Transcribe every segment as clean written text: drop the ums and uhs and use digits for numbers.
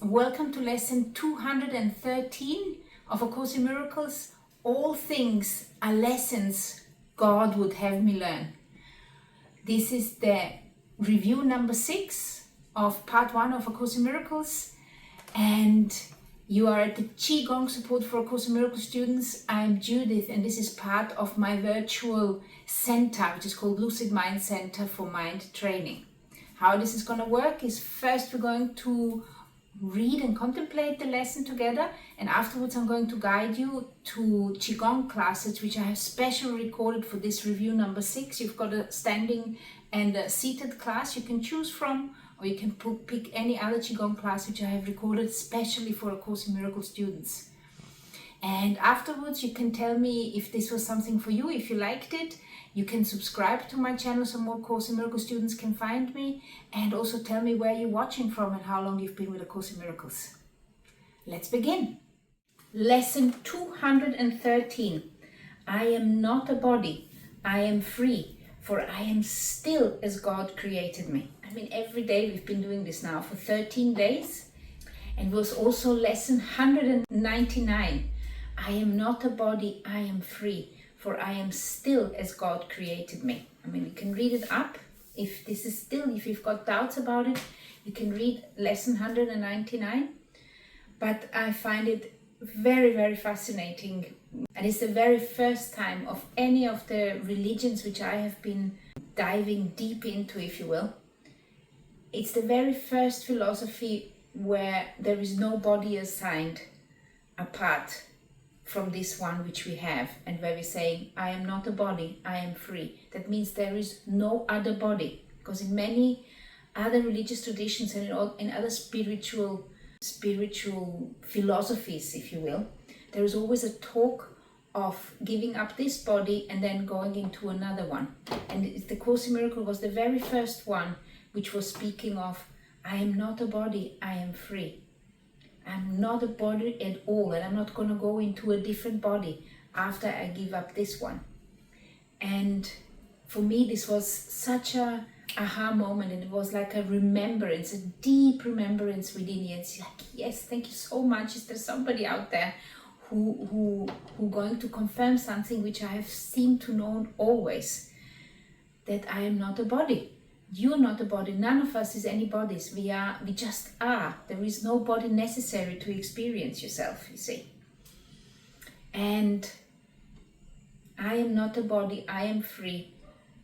Welcome to lesson 213 of A Course in Miracles. All things are lessons God would have me learn. This is the review number 6 of part 1 of A Course in Miracles, and you are at the Qigong support for A Course in Miracles students. I'm Judith, and this is part of my virtual center, which is called Lucid Mind Center for Mind Training. How this is going to work is first we're going to read and contemplate the lesson together, and afterwards I'm going to guide you to Qigong classes which I have specially recorded for this review number 6. You've got a standing and a seated class you can choose from, or you can pick any other Qigong class which I have recorded specially for A Course in Miracles students. And afterwards you can tell me if this was something for you, if you liked it. You can subscribe to my channel so more Course in Miracles students can find me, and also tell me where you're watching from and how long you've been with A Course in Miracles. Let's begin. Lesson 213. I am not a body, I am free, for I am still as God created me. I mean, every day we've been doing this now for 13 days, and was also lesson 199. I am not a body, I am free, for I am still as God created me. I mean, you can read it up. If you've got doubts about it, you can read lesson 199. But I find it very, very fascinating. And it's the very first time of any of the religions which I have been diving deep into, if you will. It's the very first philosophy where there is no body assigned apart from this one which we have, and where we say, I am not a body, I am free. That means there is no other body, because in many other religious traditions and in other spiritual philosophies, if you will, there is always a talk of giving up this body and then going into another one. And the Course in Miracles was the very first one which was speaking of, I am not a body, I am free. I'm not a body at all, and I'm not going to go into a different body after I give up this one. And for me, this was such a aha moment, and it was like a remembrance, a deep remembrance within you. It's like, yes, thank you so much. Is there somebody out there who going to confirm something which I have seemed to know always, that I am not a body. You're not a body. None of us is any bodies. We just are. There is no body necessary to experience yourself, you see. And I am not a body. I am free,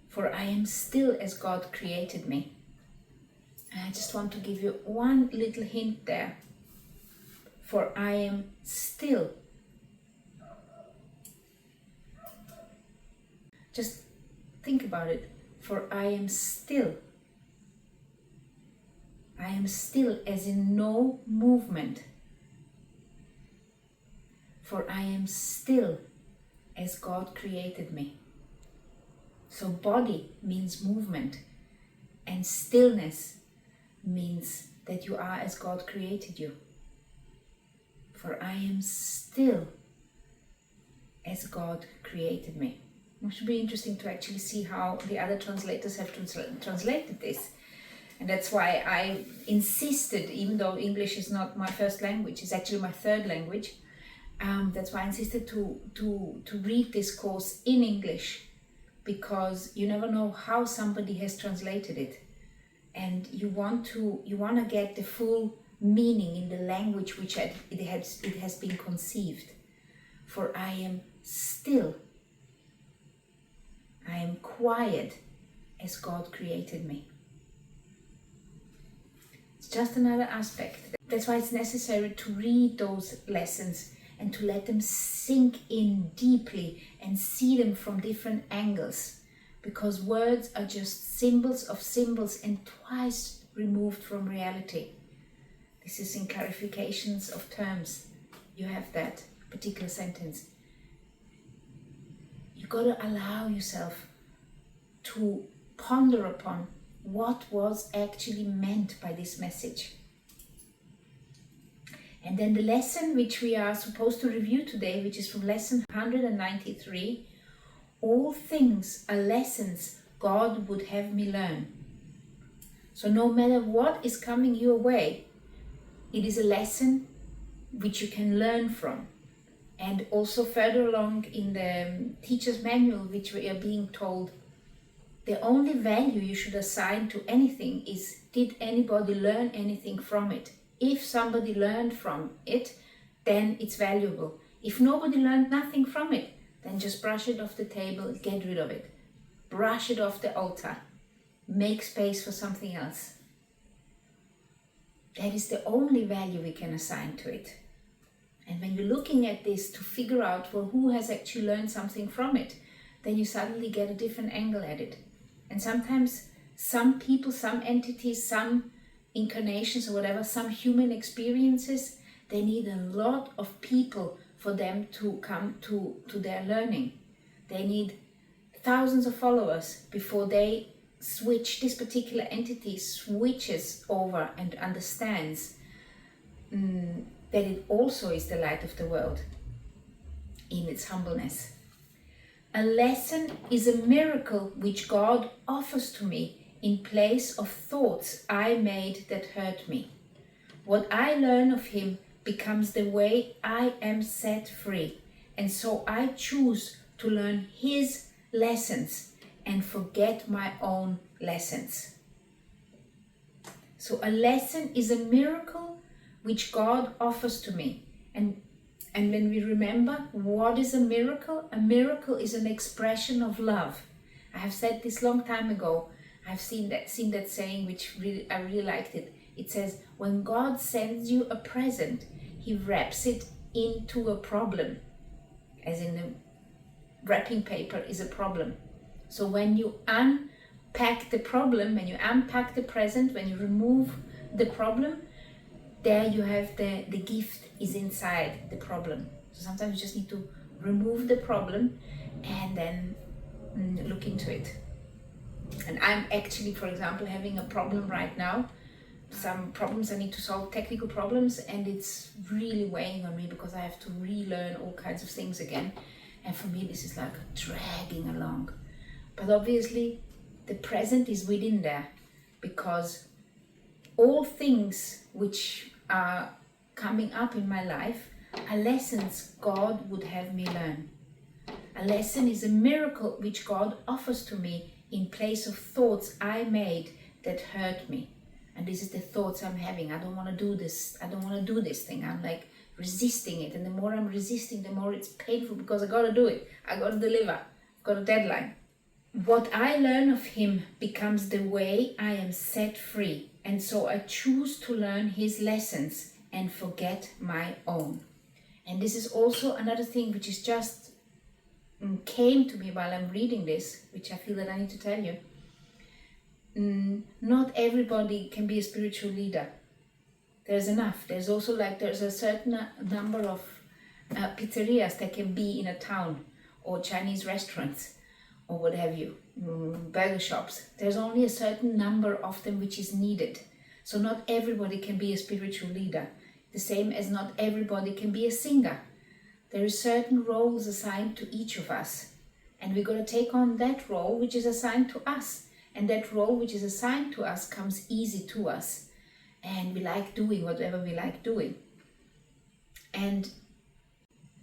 for I am still as God created me. And I just want to give you one little hint there. For I am still. Just think about it. For I am still. I am still as in no movement. For I am still as God created me. So body means movement, and stillness means that you are as God created you. For I am still as God created me. It should be interesting to actually see how the other translators have translated this. And that's why I insisted, even though English is not my first language, it's actually my third language. That's why I insisted to read this course in English, because you never know how somebody has translated it. And you want to get the full meaning in the language which it has been conceived. For I am still. I am quiet as God created me. It's just another aspect. That's why it's necessary to read those lessons and to let them sink in deeply and see them from different angles. Because words are just symbols of symbols and twice removed from reality. This is in clarifications of terms. You have that particular sentence. You got to allow yourself to ponder upon what was actually meant by this message. And then the lesson which we are supposed to review today, which is from lesson 193, all things are lessons God would have me learn. So no matter what is coming your way, it is a lesson which you can learn from. And also further along in the teacher's manual, which we are being told, the only value you should assign to anything is, did anybody learn anything from it? If somebody learned from it, then it's valuable. If nobody learned nothing from it, then just brush it off the table, get rid of it. Brush it off the altar. Make space for something else. That is the only value we can assign to it. And when you're looking at this to figure out, well, who has actually learned something from it, then you suddenly get a different angle at it. And sometimes some people, some entities, some incarnations or whatever, some human experiences, they need a lot of people for them to come to their learning. They need thousands of followers before they switch, this particular entity switches over and understands that it also is the light of the world in its humbleness. A lesson is a miracle which God offers to me in place of thoughts I made that hurt me. What I learn of Him becomes the way I am set free, and so I choose to learn His lessons and forget my own lessons. So a lesson is a miracle which God offers to me. And when we remember what is a miracle is an expression of love. I have said this long time ago. I've seen that saying, which I really liked it. It says, when God sends you a present, He wraps it into a problem. As in, the wrapping paper is a problem. So when you unpack the problem, when you unpack the present, when you remove the problem, there you have the gift is inside the problem. So sometimes you just need to remove the problem and then look into it. And I'm actually, for example, having a problem right now. Some problems I need to solve, technical problems, and it's really weighing on me because I have to relearn all kinds of things again. And for me, this is like dragging along. But obviously, the present is within there, because all things which are coming up in my life are lessons God would have me learn. A lesson is a miracle which God offers to me in place of thoughts I made that hurt me. And this is the thoughts I'm having. I don't want to do this. I don't want to do this thing. I'm like resisting it. And the more I'm resisting, the more it's painful because I got to do it. I got to deliver. I've got a deadline. What I learn of Him becomes the way I am set free. And so I choose to learn His lessons and forget my own. And this is also another thing which is just came to me while I'm reading this, which I feel that I need to tell you. Not everybody can be a spiritual leader. There's enough. There's also there's a certain number of pizzerias that can be in a town, or Chinese restaurants, or what have you, burger shops. There's only a certain number of them which is needed. So not everybody can be a spiritual leader. The same as not everybody can be a singer. There are certain roles assigned to each of us. And we're going to take on that role which is assigned to us. And that role which is assigned to us comes easy to us. And we like doing whatever we like doing. And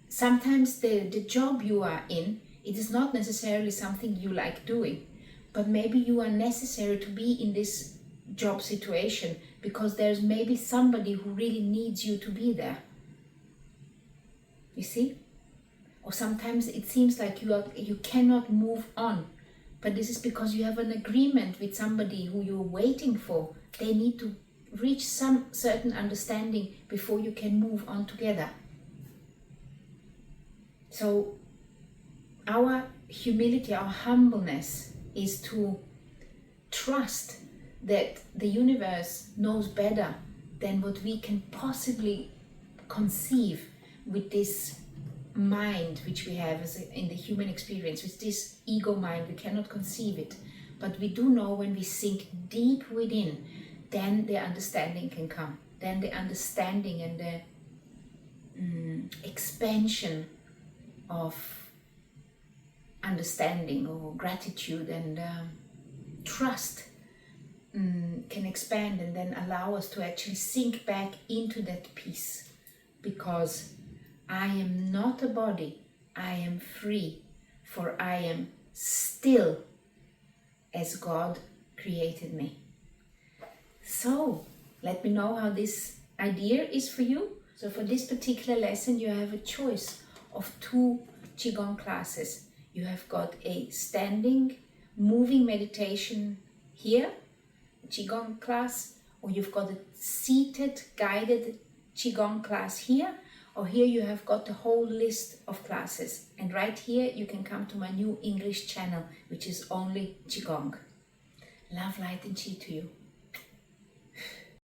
sometimes the job you are in, it is not necessarily something you like doing. But maybe you are necessary to be in this job situation because there's maybe somebody who really needs you to be there. You see? Or sometimes it seems like you cannot move on. But this is because you have an agreement with somebody who you're waiting for. They need to reach some certain understanding before you can move on together. So our humility, our humbleness is to trust that the universe knows better than what we can possibly conceive with this mind which we have in the human experience. With this ego mind, we cannot conceive it, but we do know when we sink deep within, then the understanding can come. Then the understanding and the expansion of understanding or gratitude and trust can expand and then allow us to actually sink back into that peace. Because I am not a body, I am free, for I am still as God created me. So, let me know how this idea is for you. So for this particular lesson, you have a choice of 2 Qigong classes. You have got a standing, moving meditation here, Qigong class, or you've got a seated, guided Qigong class here, or here you have got the whole list of classes. And right here, you can come to my new English channel, which is only Qigong. Love, light and Qi to you.